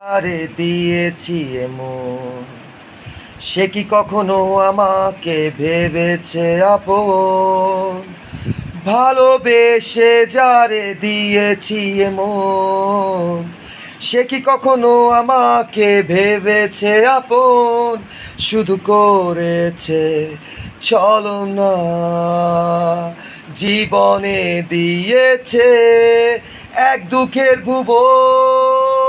আরে দিয়েছি এমন, সে কি কখনো আমাকে ভেবেছে আপন? ভালোবেসে যারে দিয়েছি এমন, সে কি কখনো আমাকে ভেবেছে আপন? শুধু করেছে ছলনা, জীবনে দিয়েছে এক দুঃখের ভুবন।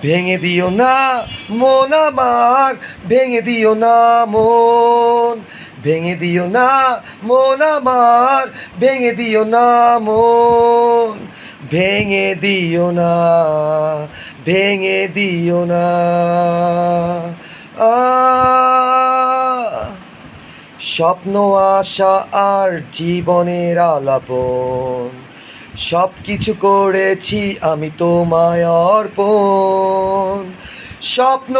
ভেঙে দিও না মন আমার, ভেঙে দিও না মন, ভেঙে দিও না মন আমার, ভেঙে দিও না মন, ভেঙে দিও না, ভেঙে দিও না। আ স্বপ্ন আশা আর জীবনের আলাপন, সব কিছু করেছি আমি তোমায় অর্পণ। স্বপ্ন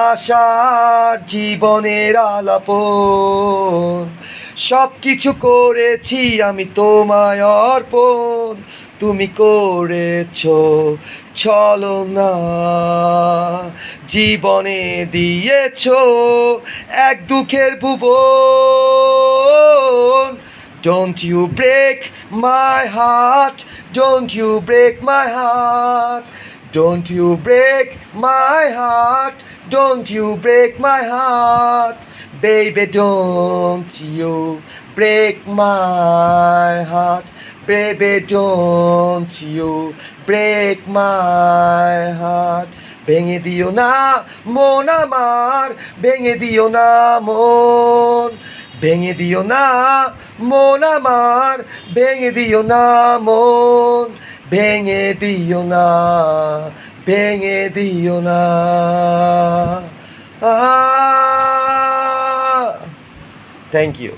আশার জীবনের আলাপন, সব কিছু করেছি আমি তোমায় অর্পণ। তুমি করেছো ছলনা, জীবনে দিয়েছো এক দুঃখের ভুবন। Don't you break my heart, don't you break my heart, don't you break my heart, don't you break my heart, baby don't you break my heart, baby don't you break my heart. ভেঙে দিও না মন আমার, ভেঙে দিও না মন, ভেঙে দিও না মন আমার, ভেঙে দিও না মন, ভেঙে দিও না, ভেঙে দিও না। Thank you.